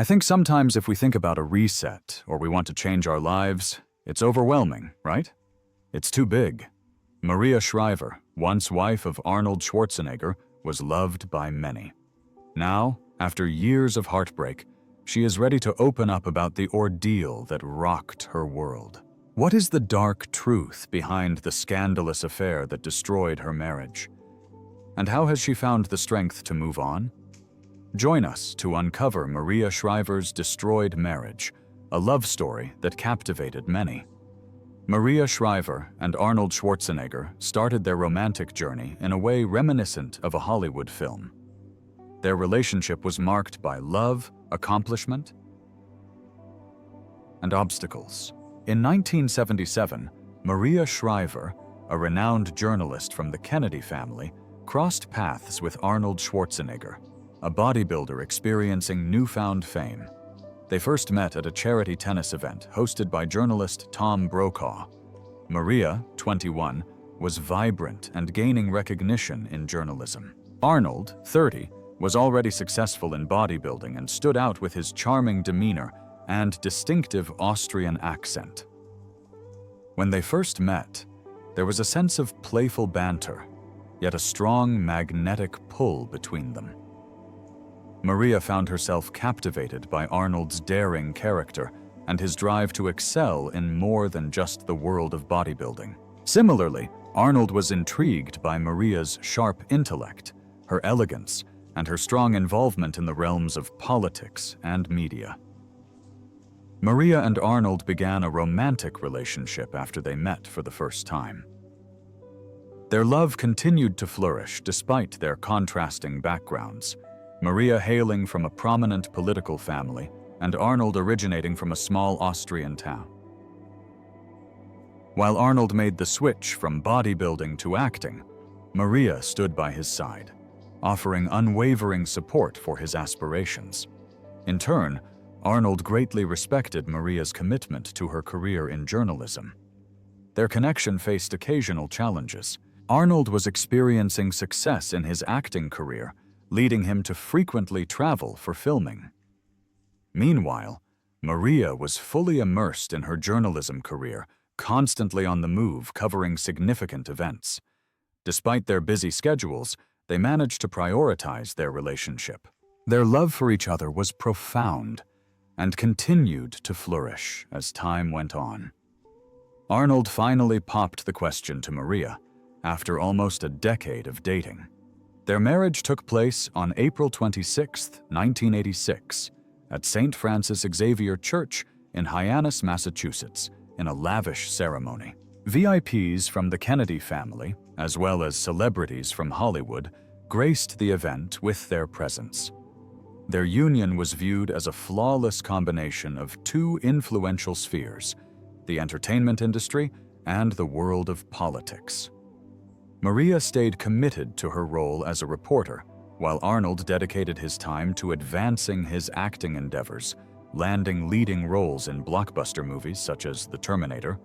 I think sometimes if we think about a reset or we want to change our lives, it's overwhelming, right? It's too big. Maria Shriver, once wife of Arnold Schwarzenegger, was loved by many. Now, after years of heartbreak, she is ready to open up about the ordeal that rocked her world. What is the dark truth behind the scandalous affair that destroyed her marriage? And how has she found the strength to move on? Join us to uncover Maria Shriver's destroyed marriage, a love story that captivated many. Maria Shriver and Arnold Schwarzenegger started their romantic journey in a way reminiscent of a Hollywood film. Their relationship was marked by love, accomplishment, and obstacles. In 1977, Maria Shriver, a renowned journalist from the Kennedy family, crossed paths with Arnold Schwarzenegger, a bodybuilder experiencing newfound fame. They first met at a charity tennis event hosted by journalist Tom Brokaw. Maria, 21, was vibrant and gaining recognition in journalism. Arnold, 30, was already successful in bodybuilding and stood out with his charming demeanor and distinctive Austrian accent. When they first met, there was a sense of playful banter, yet a strong magnetic pull between them. Maria found herself captivated by Arnold's daring character and his drive to excel in more than just the world of bodybuilding. Similarly, Arnold was intrigued by Maria's sharp intellect, her elegance, and her strong involvement in the realms of politics and media. Maria and Arnold began a romantic relationship after they met for the first time. Their love continued to flourish despite their contrasting backgrounds, Maria hailing from a prominent political family and Arnold originating from a small Austrian town. While Arnold made the switch from bodybuilding to acting, Maria stood by his side, offering unwavering support for his aspirations. In turn, Arnold greatly respected Maria's commitment to her career in journalism. Their connection faced occasional challenges. Arnold was experiencing success in his acting career, leading him to frequently travel for filming. Meanwhile, Maria was fully immersed in her journalism career, constantly on the move, covering significant events. Despite their busy schedules, they managed to prioritize their relationship. Their love for each other was profound and continued to flourish as time went on. Arnold finally popped the question to Maria after almost a decade of dating. Their marriage took place on April 26, 1986, at St. Francis Xavier Church in Hyannis, Massachusetts, in a lavish ceremony. VIPs from the Kennedy family, as well as celebrities from Hollywood, graced the event with their presence. Their union was viewed as a flawless combination of two influential spheres, the entertainment industry and the world of politics. Maria stayed committed to her role as a reporter, while Arnold dedicated his time to advancing his acting endeavors, landing leading roles in blockbuster movies such as The Terminator,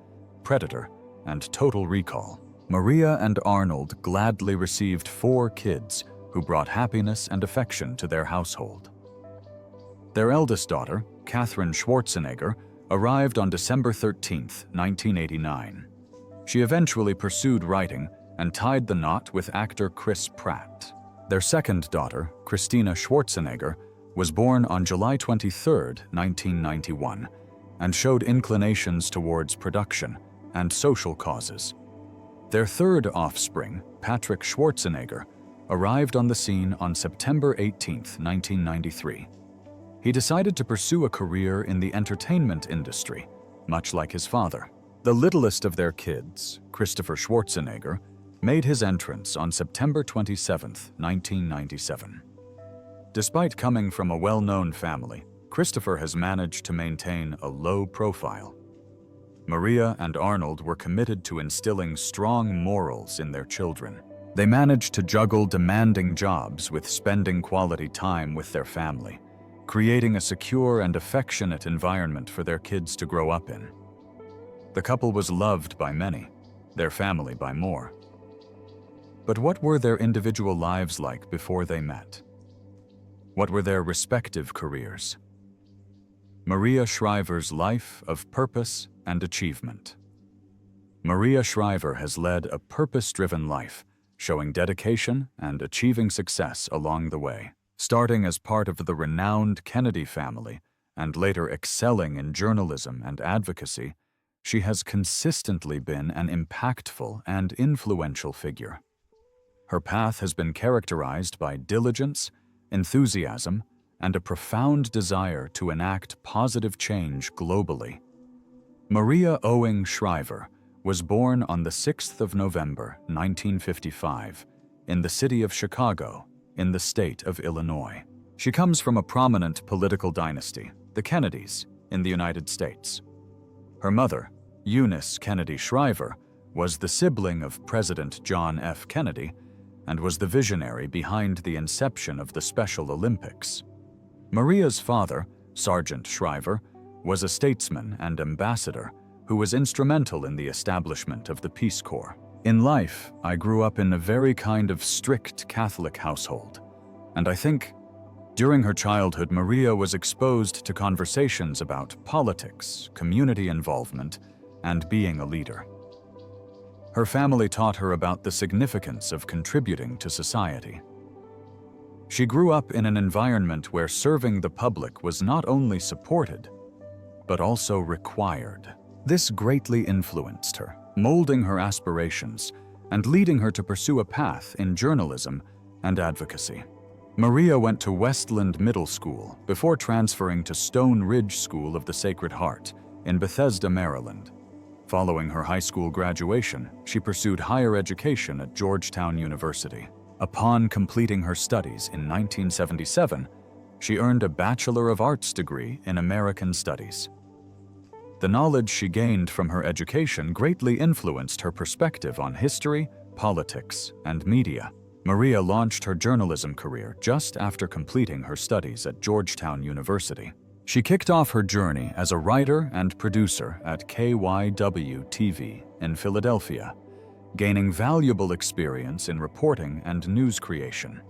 Predator, and Total Recall. Maria and Arnold gladly received 4 kids who brought happiness and affection to their household. Their eldest daughter, Catherine Schwarzenegger, arrived on December 13, 1989. She eventually pursued writing and tied the knot with actor Chris Pratt. Their second daughter, Christina Schwarzenegger, was born on July 23, 1991, and showed inclinations towards production and social causes. Their third offspring, Patrick Schwarzenegger, arrived on the scene on September 18, 1993. He decided to pursue a career in the entertainment industry, much like his father. The littlest of their kids, Christopher Schwarzenegger, made his entrance on September 27, 1997. Despite coming from a well-known family, Christopher has managed to maintain a low profile. Maria and Arnold were committed to instilling strong morals in their children. They managed to juggle demanding jobs with spending quality time with their family, creating a secure and affectionate environment for their kids to grow up in. The couple was loved by many, their family by more. But what were their individual lives like before they met? What were their respective careers? Maria Shriver's life of purpose and achievement. Maria Shriver has led a purpose-driven life, showing dedication and achieving success along the way. Starting as part of the renowned Kennedy family and later excelling in journalism and advocacy, she has consistently been an impactful and influential figure. Her path has been characterized by diligence, enthusiasm, and a profound desire to enact positive change globally. Maria Owing Shriver was born on the 6th of November, 1955, in the city of Chicago, in the state of Illinois. She comes from a prominent political dynasty, the Kennedys, in the United States. Her mother, Eunice Kennedy Shriver, was the sibling of President John F. Kennedy and was the visionary behind the inception of the Special Olympics. Maria's father, Sergeant Shriver, was a statesman and ambassador who was instrumental in the establishment of the Peace Corps. In life, I grew up in a very kind of strict Catholic household, and I think during her childhood, Maria was exposed to conversations about politics, community involvement, and being a leader. Her family taught her about the significance of contributing to society. She grew up in an environment where serving the public was not only supported, but also required. This greatly influenced her, molding her aspirations and leading her to pursue a path in journalism and advocacy. Maria went to Westland Middle School before transferring to Stone Ridge School of the Sacred Heart in Bethesda, Maryland. Following her high school graduation, she pursued higher education at Georgetown University. Upon completing her studies in 1977, she earned a Bachelor of Arts degree in American Studies. The knowledge she gained from her education greatly influenced her perspective on history, politics, and media. Maria launched her journalism career just after completing her studies at Georgetown University. She kicked off her journey as a writer and producer at KYW-TV in Philadelphia, gaining valuable experience in reporting and news creation.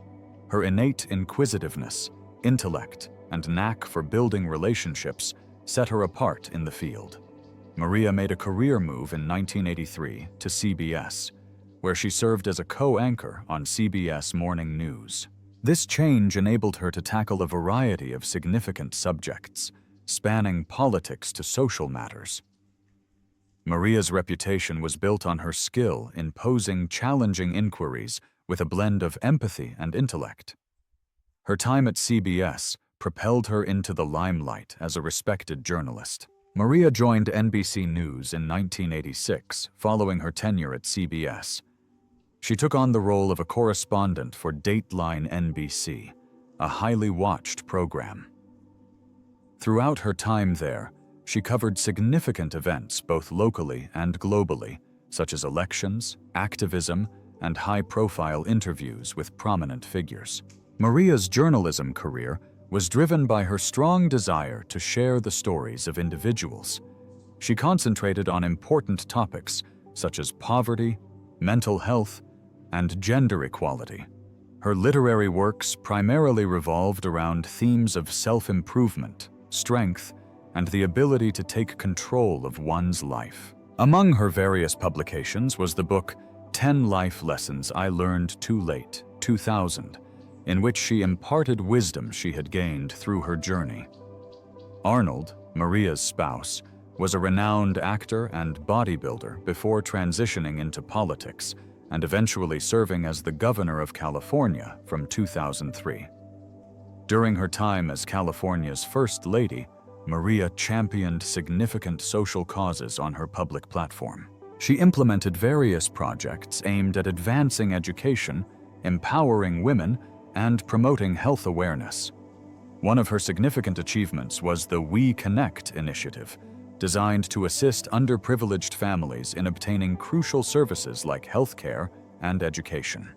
Her innate inquisitiveness, intellect, and knack for building relationships set her apart in the field. Maria made a career move in 1983 to CBS, where she served as a co-anchor on CBS Morning News. This change enabled her to tackle a variety of significant subjects, spanning politics to social matters. Maria's reputation was built on her skill in posing challenging inquiries with a blend of empathy and intellect. Her time at CBS propelled her into the limelight as a respected journalist. Maria joined NBC News in 1986, following her tenure at CBS. She took on the role of a correspondent for Dateline NBC, a highly watched program. Throughout her time there, she covered significant events both locally and globally, such as elections, activism, and high-profile interviews with prominent figures. Maria's journalism career was driven by her strong desire to share the stories of individuals. She concentrated on important topics such as poverty, mental health, and gender equality. Her literary works primarily revolved around themes of self-improvement, strength, and the ability to take control of one's life. Among her various publications was the book 10 Life Lessons I Learned Too Late, 2000, in which she imparted wisdom she had gained through her journey. Arnold, Maria's spouse, was a renowned actor and bodybuilder before transitioning into politics and eventually serving as the governor of California from 2003. During her time as California's First Lady, Maria championed significant social causes on her public platform. She implemented various projects aimed at advancing education, empowering women, and promoting health awareness. One of her significant achievements was the We Connect initiative, designed to assist underprivileged families in obtaining crucial services like healthcare and education.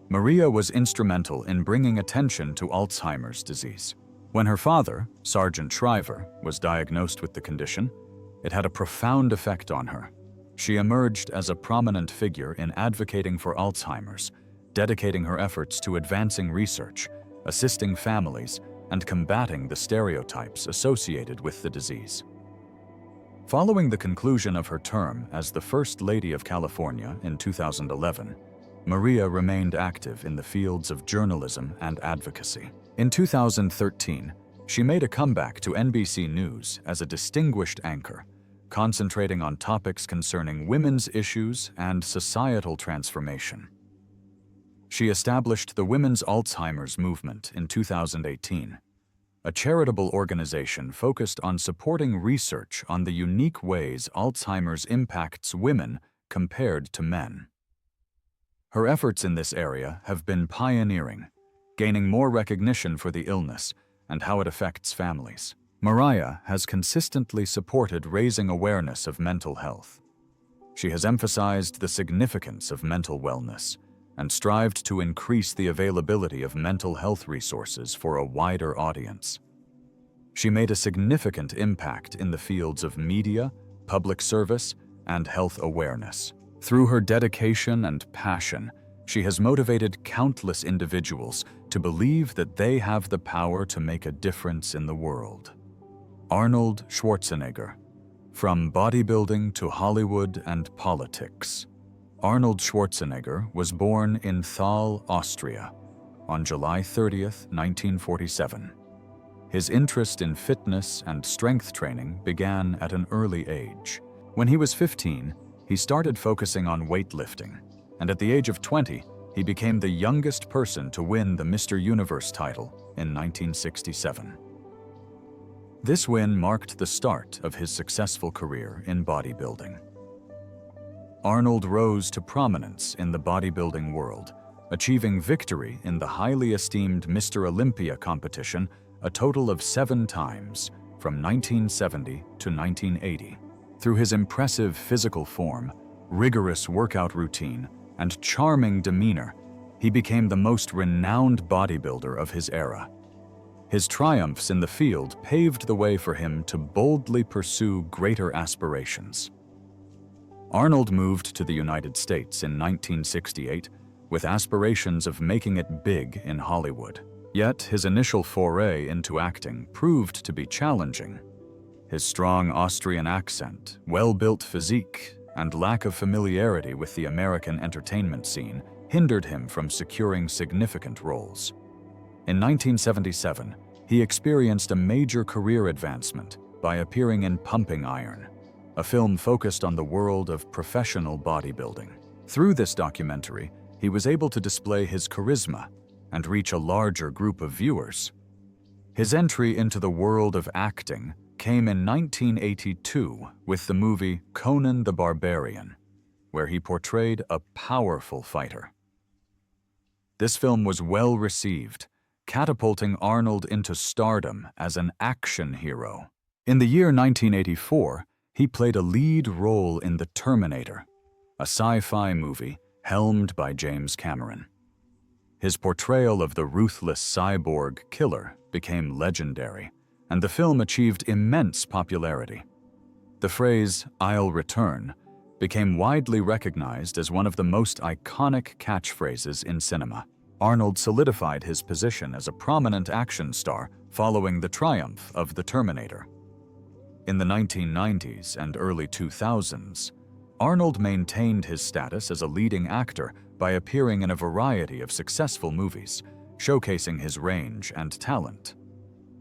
Maria was instrumental in bringing attention to Alzheimer's disease. When her father, Sergeant Shriver, was diagnosed with the condition, it had a profound effect on her. She emerged as a prominent figure in advocating for Alzheimer's, dedicating her efforts to advancing research, assisting families, and combating the stereotypes associated with the disease. Following the conclusion of her term as the First Lady of California in 2011, Maria remained active in the fields of journalism and advocacy. In 2013, she made a comeback to NBC News as a distinguished anchor, concentrating on topics concerning women's issues and societal transformation. She established the Women's Alzheimer's Movement in 2018, a charitable organization focused on supporting research on the unique ways Alzheimer's impacts women compared to men. Her efforts in this area have been pioneering, gaining more recognition for the illness and how it affects families. Maria has consistently supported raising awareness of mental health. She has emphasized the significance of mental wellness and strived to increase the availability of mental health resources for a wider audience. She made a significant impact in the fields of media, public service, and health awareness. Through her dedication and passion, she has motivated countless individuals to believe that they have the power to make a difference in the world. Arnold Schwarzenegger. From bodybuilding to Hollywood and politics. Arnold Schwarzenegger was born in Thal, Austria, on July 30, 1947. His interest in fitness and strength training began at an early age. When he was 15, he started focusing on weightlifting, and at the age of 20, he became the youngest person to win the Mr. Universe title in 1967. This win marked the start of his successful career in bodybuilding. Arnold rose to prominence in the bodybuilding world, achieving victory in the highly esteemed Mr. Olympia competition a total of 7 times, from 1970 to 1980. Through his impressive physical form, rigorous workout routine, and charming demeanor, he became the most renowned bodybuilder of his era. His triumphs in the field paved the way for him to boldly pursue greater aspirations. Arnold moved to the United States in 1968 with aspirations of making it big in Hollywood. Yet his initial foray into acting proved to be challenging. His strong Austrian accent, well-built physique, and lack of familiarity with the American entertainment scene hindered him from securing significant roles. In 1977, he experienced a major career advancement by appearing in Pumping Iron, a film focused on the world of professional bodybuilding. Through this documentary, he was able to display his charisma and reach a larger group of viewers. His entry into the world of acting came in 1982 with the movie Conan the Barbarian, where he portrayed a powerful fighter. This film was well received, catapulting Arnold into stardom as an action hero. In the year 1984, he played a lead role in The Terminator, a sci-fi movie helmed by James Cameron. His portrayal of the ruthless cyborg killer became legendary, and the film achieved immense popularity. The phrase, "I'll return," became widely recognized as one of the most iconic catchphrases in cinema. Arnold solidified his position as a prominent action star following the triumph of The Terminator. In the 1990s and early 2000s, Arnold maintained his status as a leading actor by appearing in a variety of successful movies, showcasing his range and talent.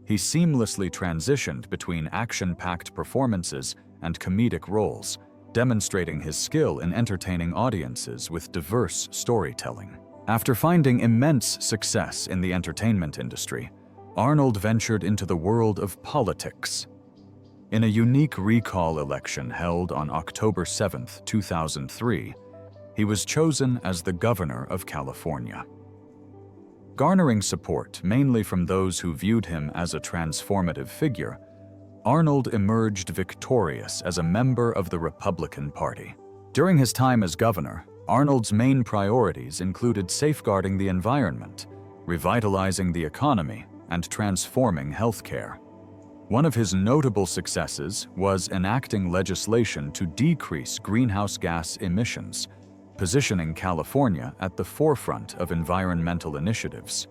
He seamlessly transitioned between action-packed performances and comedic roles, demonstrating his skill in entertaining audiences with diverse storytelling. After finding immense success in the entertainment industry, Arnold ventured into the world of politics. In a unique recall election held on October 7, 2003, he was chosen as the governor of California. Garnering support mainly from those who viewed him as a transformative figure, Arnold emerged victorious as a member of the Republican Party. During his time as governor, Arnold's main priorities included safeguarding the environment, revitalizing the economy, and transforming healthcare. One of his notable successes was enacting legislation to decrease greenhouse gas emissions, positioning California at the forefront of environmental initiatives.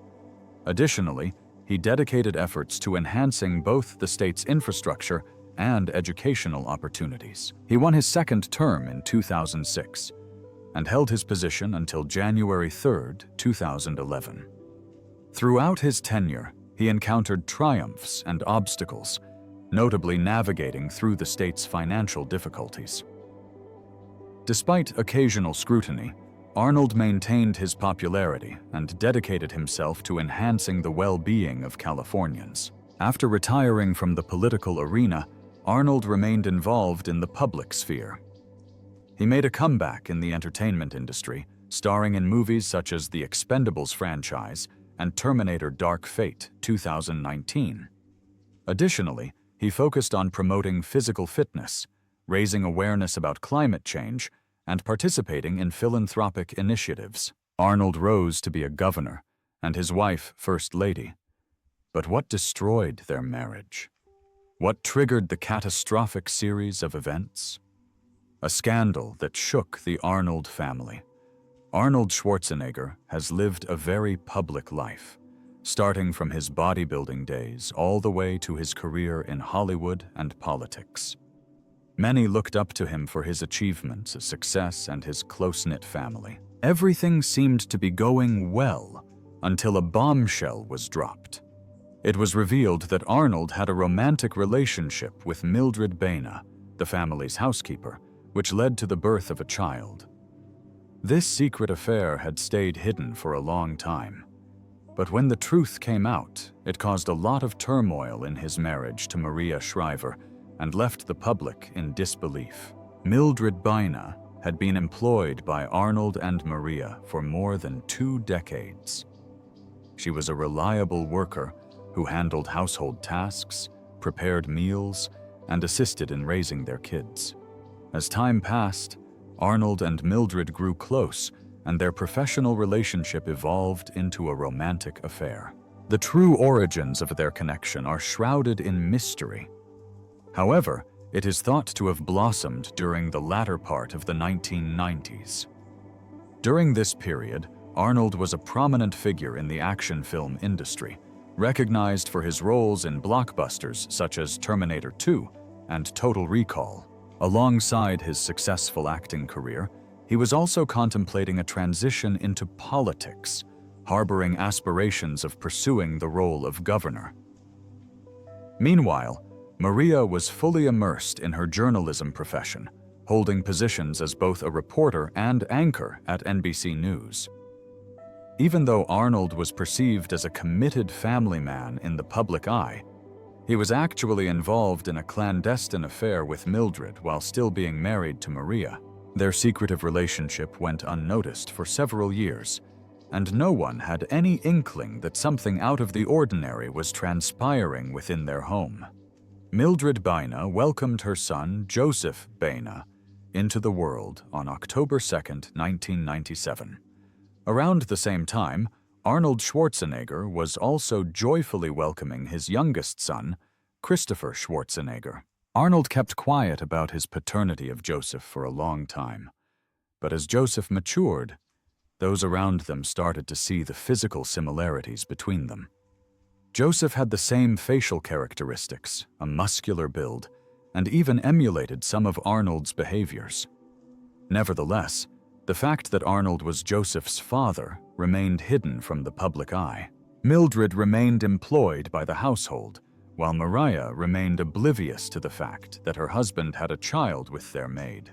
Additionally, he he dedicated efforts to enhancing both the state's infrastructure and educational opportunities. He won his second term in 2006 and held his position until January 3, 2011. Throughout his tenure, he encountered triumphs and obstacles, notably navigating through the state's financial difficulties. Despite occasional scrutiny, Arnold maintained his popularity and dedicated himself to enhancing the well-being of Californians. After retiring from the political arena, Arnold remained involved in the public sphere. He made a comeback in the entertainment industry, starring in movies such as the Expendables franchise and Terminator Dark Fate 2019. Additionally, he focused on promoting physical fitness, raising awareness about climate change, and participating in philanthropic initiatives. Arnold rose to be a governor, and his wife First Lady. But what destroyed their marriage? What triggered the catastrophic series of events? A scandal that shook the Arnold family. Arnold Schwarzenegger has lived a very public life, starting from his bodybuilding days all the way to his career in Hollywood and politics. Many looked up to him for his achievements, success, and his close-knit family. Everything seemed to be going well until a bombshell was dropped. It was revealed that Arnold had a romantic relationship with Mildred Baena, the family's housekeeper, which led to the birth of a child. This secret affair had stayed hidden for a long time. But when the truth came out, it caused a lot of turmoil in his marriage to Maria Shriver and left the public in disbelief. Mildred Baena had been employed by Arnold and Maria for more than 2 decades. She was a reliable worker who handled household tasks, prepared meals, and assisted in raising their kids. As time passed, Arnold and Mildred grew close, and their professional relationship evolved into a romantic affair. The true origins of their connection are shrouded in mystery. However, it is thought to have blossomed during the latter part of the 1990s. During this period, Arnold was a prominent figure in the action film industry, recognized for his roles in blockbusters such as Terminator 2 and Total Recall. Alongside his successful acting career, he was also contemplating a transition into politics, harboring aspirations of pursuing the role of governor. Meanwhile, Maria was fully immersed in her journalism profession, holding positions as both a reporter and anchor at NBC News. Even though Arnold was perceived as a committed family man in the public eye, he was actually involved in a clandestine affair with Mildred while still being married to Maria. Their secretive relationship went unnoticed for several years, and no one had any inkling that something out of the ordinary was transpiring within their home. Mildred Baena welcomed her son, Joseph Baena, into the world on October 2, 1997. Around the same time, Arnold Schwarzenegger was also joyfully welcoming his youngest son, Christopher Schwarzenegger. Arnold kept quiet about his paternity of Joseph for a long time, but as Joseph matured, those around them started to see the physical similarities between them. Joseph had the same facial characteristics, a muscular build, and even emulated some of Arnold's behaviors. Nevertheless, the fact that Arnold was Joseph's father remained hidden from the public eye. Mildred remained employed by the household, while Maria remained oblivious to the fact that her husband had a child with their maid.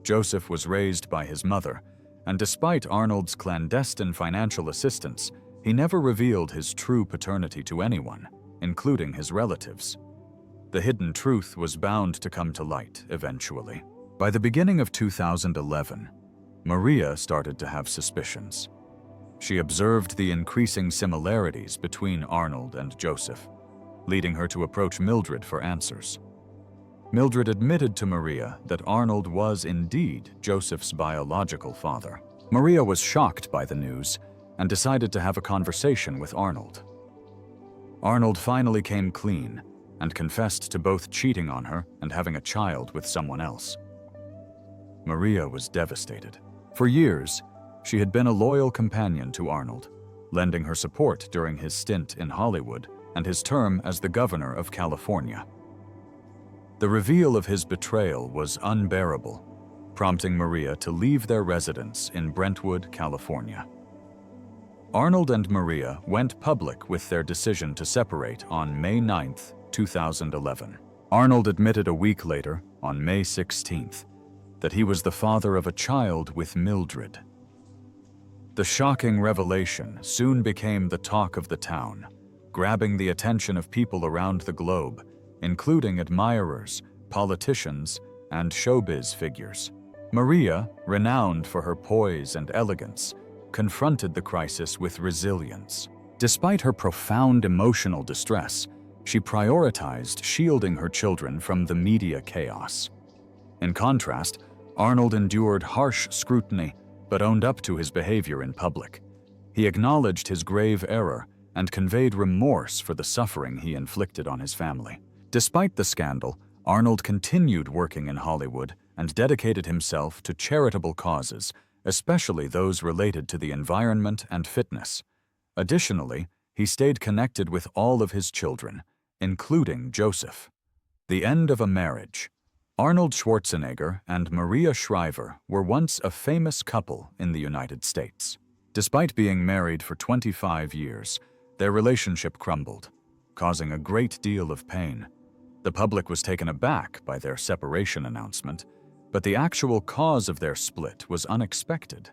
Joseph was raised by his mother, and despite Arnold's clandestine financial assistance, he never revealed his true paternity to anyone, including his relatives. The hidden truth was bound to come to light eventually. By the beginning of 2011, Maria started to have suspicions. She observed the increasing similarities between Arnold and Joseph, leading her to approach Mildred for answers. Mildred admitted to Maria that Arnold was indeed Joseph's biological father. Maria was shocked by the news and decided to have a conversation with Arnold. Arnold finally came clean and confessed to both cheating on her and having a child with someone else. Maria was devastated. For years, she had been a loyal companion to Arnold, lending her support during his stint in Hollywood and his term as the governor of California. The reveal of his betrayal was unbearable, prompting Maria to leave their residence in Brentwood, California. Arnold and Maria went public with their decision to separate on May 9, 2011. Arnold admitted a week later, on May 16th, that he was the father of a child with Mildred. The shocking revelation soon became the talk of the town, grabbing the attention of people around the globe, including admirers, politicians, and showbiz figures. Maria, renowned for her poise and elegance, confronted the crisis with resilience. Despite her profound emotional distress, she prioritized shielding her children from the media chaos. In contrast, Arnold endured harsh scrutiny but owned up to his behavior in public. He acknowledged his grave error and conveyed remorse for the suffering he inflicted on his family. Despite the scandal, Arnold continued working in Hollywood and dedicated himself to charitable causes, especially those related to the environment and fitness. Additionally, he stayed connected with all of his children, including Joseph. The end of a marriage. Arnold Schwarzenegger and Maria Shriver were once a famous couple in the United States. Despite being married for 25 years, their relationship crumbled, causing a great deal of pain. The public was taken aback by their separation announcement, but the actual cause of their split was unexpected.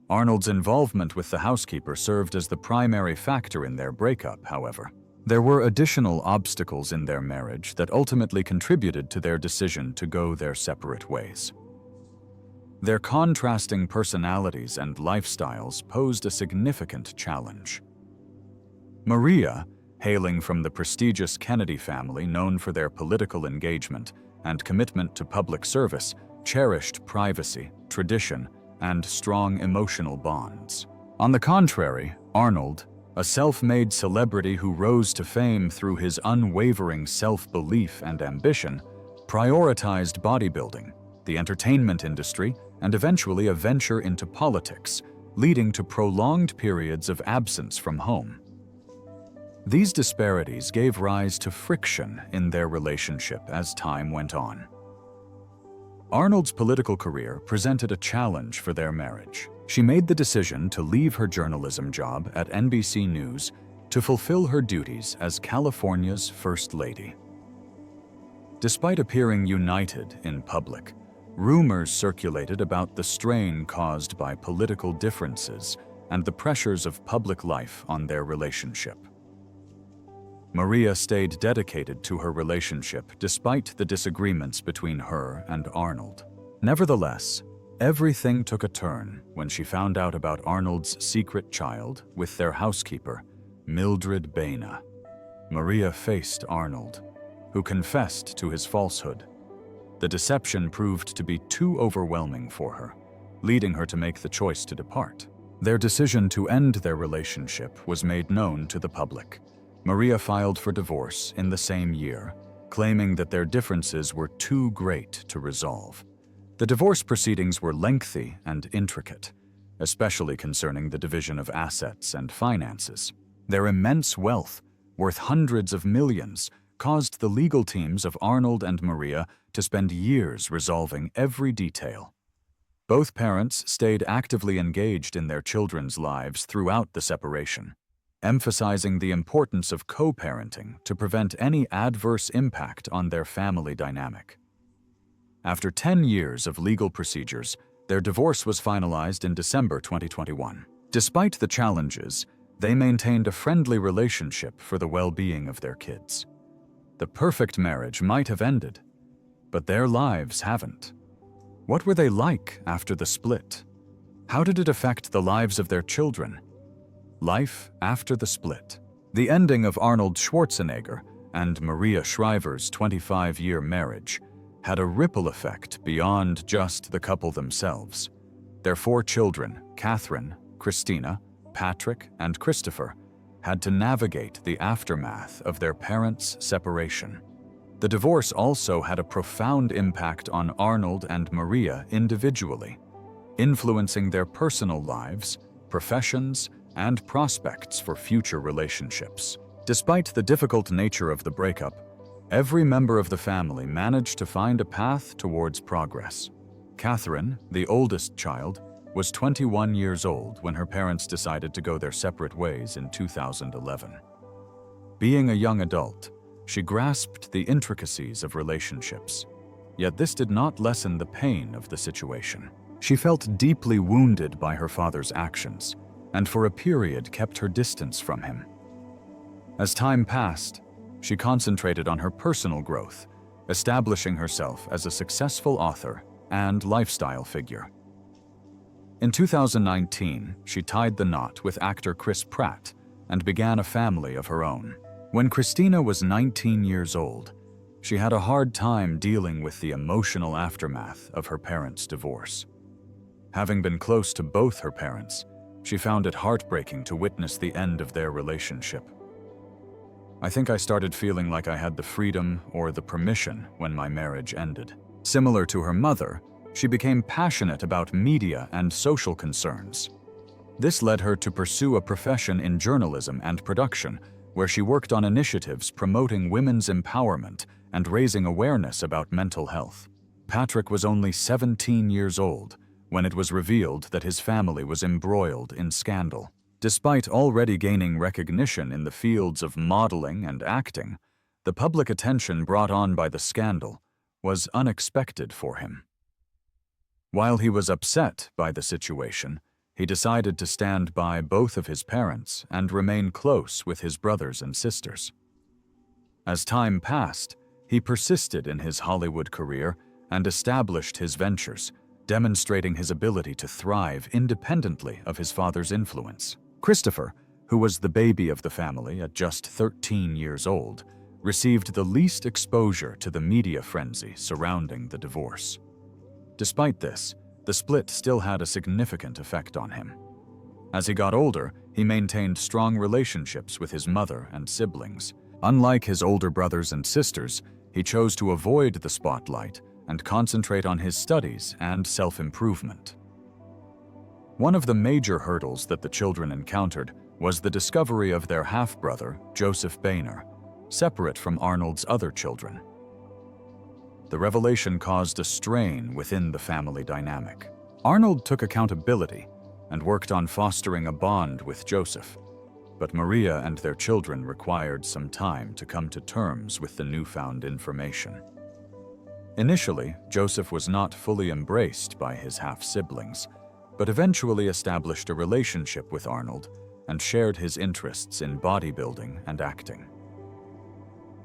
Arnold's involvement with the housekeeper served as the primary factor in their breakup, however. There were additional obstacles in their marriage that ultimately contributed to their decision to go their separate ways. Their contrasting personalities and lifestyles posed a significant challenge. Maria, hailing from the prestigious Kennedy family known for their political engagement and commitment to public service, cherished privacy, tradition, and strong emotional bonds. On the contrary, Arnold, a self-made celebrity who rose to fame through his unwavering self-belief and ambition, prioritized bodybuilding, the entertainment industry, and eventually a venture into politics, leading to prolonged periods of absence from home. These disparities gave rise to friction in their relationship as time went on. Arnold's political career presented a challenge for their marriage. She made the decision to leave her journalism job at NBC News to fulfill her duties as California's First Lady. Despite appearing united in public, rumors circulated about the strain caused by political differences and the pressures of public life on their relationship. Maria stayed dedicated to her relationship despite the disagreements between her and Arnold. Nevertheless, everything took a turn when she found out about Arnold's secret child with their housekeeper, Mildred Baena. Maria faced Arnold, who confessed to his falsehood. The deception proved to be too overwhelming for her, leading her to make the choice to depart. Their decision to end their relationship was made known to the public. Maria filed for divorce in the same year, claiming that their differences were too great to resolve. The divorce proceedings were lengthy and intricate, especially concerning the division of assets and finances. Their immense wealth, worth hundreds of millions, caused the legal teams of Arnold and Maria to spend years resolving every detail. Both parents stayed actively engaged in their children's lives throughout the separation, emphasizing the importance of co-parenting to prevent any adverse impact on their family dynamic. After 10 years of legal procedures, their divorce was finalized in December 2021. Despite the challenges, they maintained a friendly relationship for the well-being of their kids. The perfect marriage might have ended, but their lives haven't. What were they like after the split? How did it affect the lives of their children? Life after the split. The ending of Arnold Schwarzenegger and Maria Shriver's 25-year marriage had a ripple effect beyond just the couple themselves. Their 4 children, Catherine, Christina, Patrick, and Christopher, had to navigate the aftermath of their parents' separation. The divorce also had a profound impact on Arnold and Maria individually, influencing their personal lives, professions, and prospects for future relationships. Despite the difficult nature of the breakup, every member of the family managed to find a path towards progress. Catherine, the oldest child, was 21 years old when her parents decided to go their separate ways in 2011. Being a young adult, she grasped the intricacies of relationships. Yet this did not lessen the pain of the situation. She felt deeply wounded by her father's actions, and for a period kept her distance from him. As time passed, she concentrated on her personal growth, establishing herself as a successful author and lifestyle figure. In 2019, she tied the knot with actor Chris Pratt and began a family of her own. When Christina was 19 years old, she had a hard time dealing with the emotional aftermath of her parents' divorce. Having been close to both her parents, she found it heartbreaking to witness the end of their relationship. I think I started feeling like I had the freedom or the permission when my marriage ended. Similar to her mother, she became passionate about media and social concerns. This led her to pursue a profession in journalism and production, where she worked on initiatives promoting women's empowerment and raising awareness about mental health. Patrick was only 17 years old when it was revealed that his family was embroiled in scandal. Despite already gaining recognition in the fields of modeling and acting, the public attention brought on by the scandal was unexpected for him. While he was upset by the situation, he decided to stand by both of his parents and remain close with his brothers and sisters. As time passed, he persisted in his Hollywood career and established his ventures, demonstrating his ability to thrive independently of his father's influence. Christopher, who was the baby of the family at just 13 years old, received the least exposure to the media frenzy surrounding the divorce. Despite this, the split still had a significant effect on him. As he got older, he maintained strong relationships with his mother and siblings. Unlike his older brothers and sisters, he chose to avoid the spotlight and concentrate on his studies and self-improvement. One of the major hurdles that the children encountered was the discovery of their half-brother, Joseph Boehner, separate from Arnold's other children. The revelation caused a strain within the family dynamic. Arnold took accountability and worked on fostering a bond with Joseph, but Maria and their children required some time to come to terms with the newfound information. Initially, Joseph was not fully embraced by his half-siblings, but eventually established a relationship with Arnold and shared his interests in bodybuilding and acting.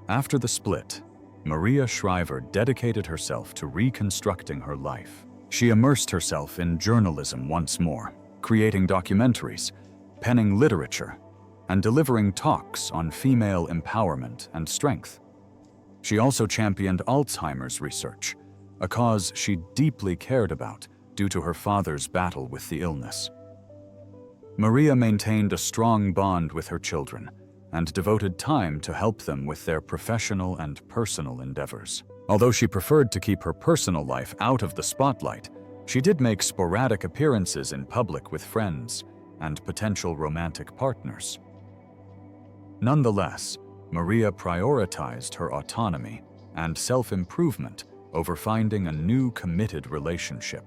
After the split, Maria Shriver dedicated herself to reconstructing her life. She immersed herself in journalism once more, creating documentaries, penning literature, and delivering talks on female empowerment and strength. She also championed Alzheimer's research, a cause she deeply cared about due to her father's battle with the illness. Maria maintained a strong bond with her children and devoted time to help them with their professional and personal endeavors. Although she preferred to keep her personal life out of the spotlight, she did make sporadic appearances in public with friends and potential romantic partners. Nonetheless, Maria prioritized her autonomy and self-improvement over finding a new committed relationship.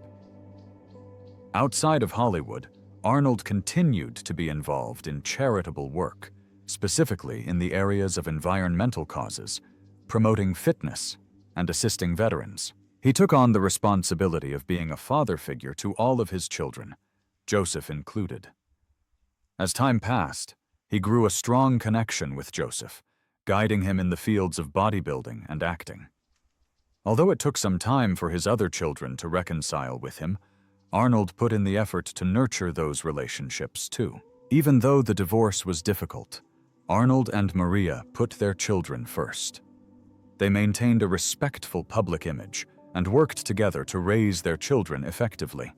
Outside of Hollywood, Arnold continued to be involved in charitable work, specifically in the areas of environmental causes, promoting fitness, and assisting veterans. He took on the responsibility of being a father figure to all of his children, Joseph included. As time passed, he grew a strong connection with Joseph, guiding him in the fields of bodybuilding and acting. Although it took some time for his other children to reconcile with him, Arnold put in the effort to nurture those relationships too. Even though the divorce was difficult, Arnold and Maria put their children first. They maintained a respectful public image and worked together to raise their children effectively.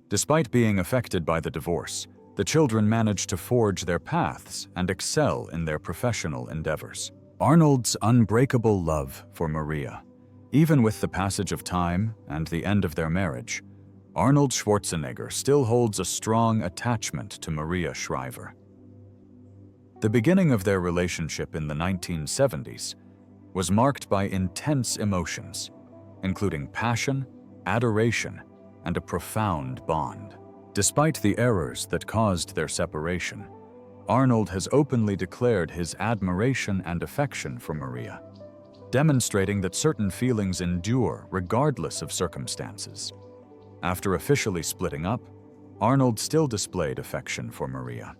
Despite being affected by the divorce, the children managed to forge their paths and excel in their professional endeavors. Arnold's unbreakable love for Maria, even with the passage of time and the end of their marriage, Arnold Schwarzenegger still holds a strong attachment to Maria Shriver. The beginning of their relationship in the 1970s was marked by intense emotions, including passion, adoration, and a profound bond. Despite the errors that caused their separation, Arnold has openly declared his admiration and affection for Maria, demonstrating that certain feelings endure regardless of circumstances. After officially splitting up, Arnold still displayed affection for Maria.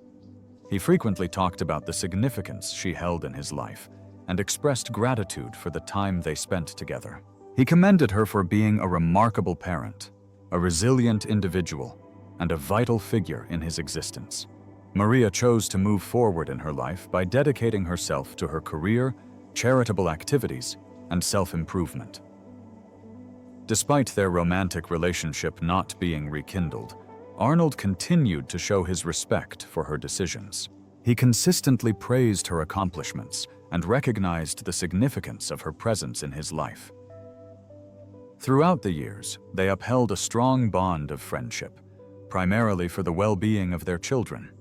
He frequently talked about the significance she held in his life and expressed gratitude for the time they spent together. He commended her for being a remarkable parent, a resilient individual, and a vital figure in his existence. Maria chose to move forward in her life by dedicating herself to her career, charitable activities, and self-improvement. Despite their romantic relationship not being rekindled, Arnold continued to show his respect for her decisions. He consistently praised her accomplishments and recognized the significance of her presence in his life. Throughout the years, they upheld a strong bond of friendship, primarily for the well-being of their children.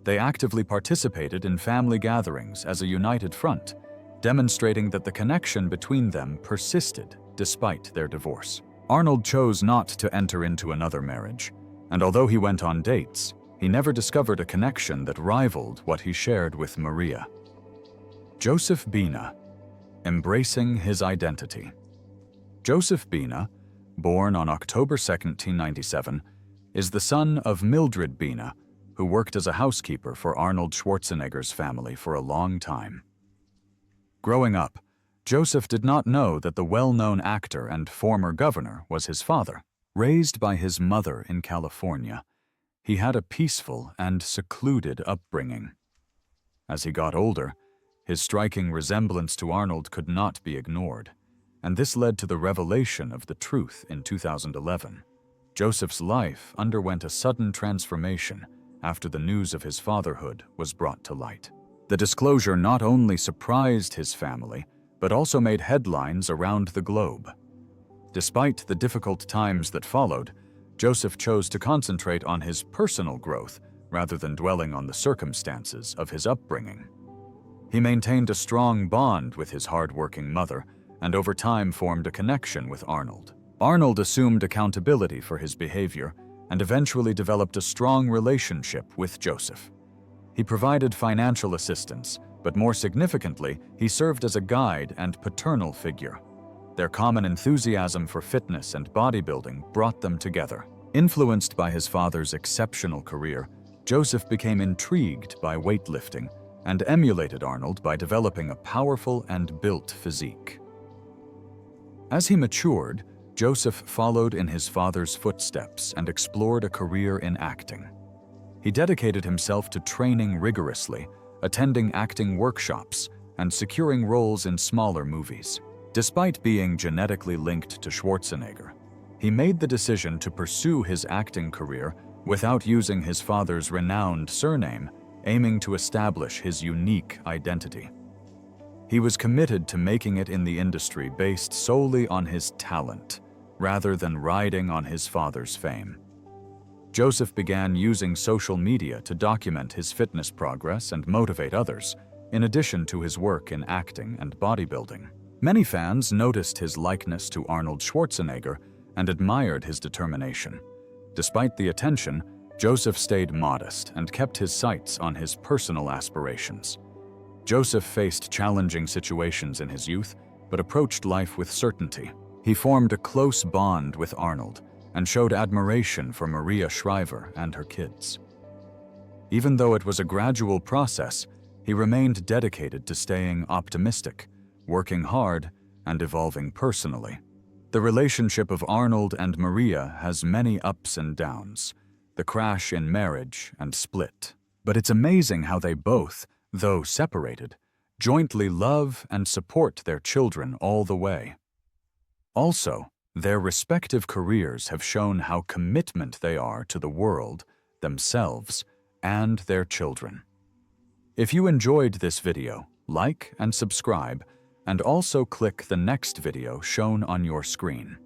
They actively participated in family gatherings as a united front, demonstrating that the connection between them persisted despite their divorce. Arnold chose not to enter into another marriage, and although he went on dates, he never discovered a connection that rivaled what he shared with Maria. Joseph Bina, embracing his identity. Joseph Bina, born on October 2, 1997, is the son of Mildred Bina, who worked as a housekeeper for Arnold Schwarzenegger's family for a long time. Growing up, Joseph did not know that the well-known actor and former governor was his father. Raised by his mother in California, he had a peaceful and secluded upbringing. As he got older, his striking resemblance to Arnold could not be ignored, and this led to the revelation of the truth in 2011. Joseph's life underwent a sudden transformation after the news of his fatherhood was brought to light. The disclosure not only surprised his family, but also made headlines around the globe. Despite the difficult times that followed, Joseph chose to concentrate on his personal growth rather than dwelling on the circumstances of his upbringing. He maintained a strong bond with his hard-working mother and over time formed a connection with Arnold. Arnold assumed accountability for his behavior and eventually developed a strong relationship with Joseph. He provided financial assistance, but more significantly, he served as a guide and paternal figure. Their common enthusiasm for fitness and bodybuilding brought them together. Influenced by his father's exceptional career, Joseph became intrigued by weightlifting and emulated Arnold by developing a powerful and built physique. As he matured, Joseph followed in his father's footsteps and explored a career in acting. He dedicated himself to training rigorously, attending acting workshops, and securing roles in smaller movies. Despite being genetically linked to Schwarzenegger, he made the decision to pursue his acting career without using his father's renowned surname, aiming to establish his unique identity. He was committed to making it in the industry based solely on his talent, rather than riding on his father's fame. Joseph began using social media to document his fitness progress and motivate others, in addition to his work in acting and bodybuilding. Many fans noticed his likeness to Arnold Schwarzenegger and admired his determination. Despite the attention, Joseph stayed modest and kept his sights on his personal aspirations. Joseph faced challenging situations in his youth, but approached life with certainty. He formed a close bond with Arnold and showed admiration for Maria Shriver and her kids. Even though it was a gradual process, he remained dedicated to staying optimistic, working hard, and evolving personally. The relationship of Arnold and Maria has many ups and downs, the crash in marriage and split. But it's amazing how they both, though separated, jointly love and support their children all the way. Also, their respective careers have shown how commitment they are to the world, themselves, and their children. If you enjoyed this video, like and subscribe, and also click the next video shown on your screen.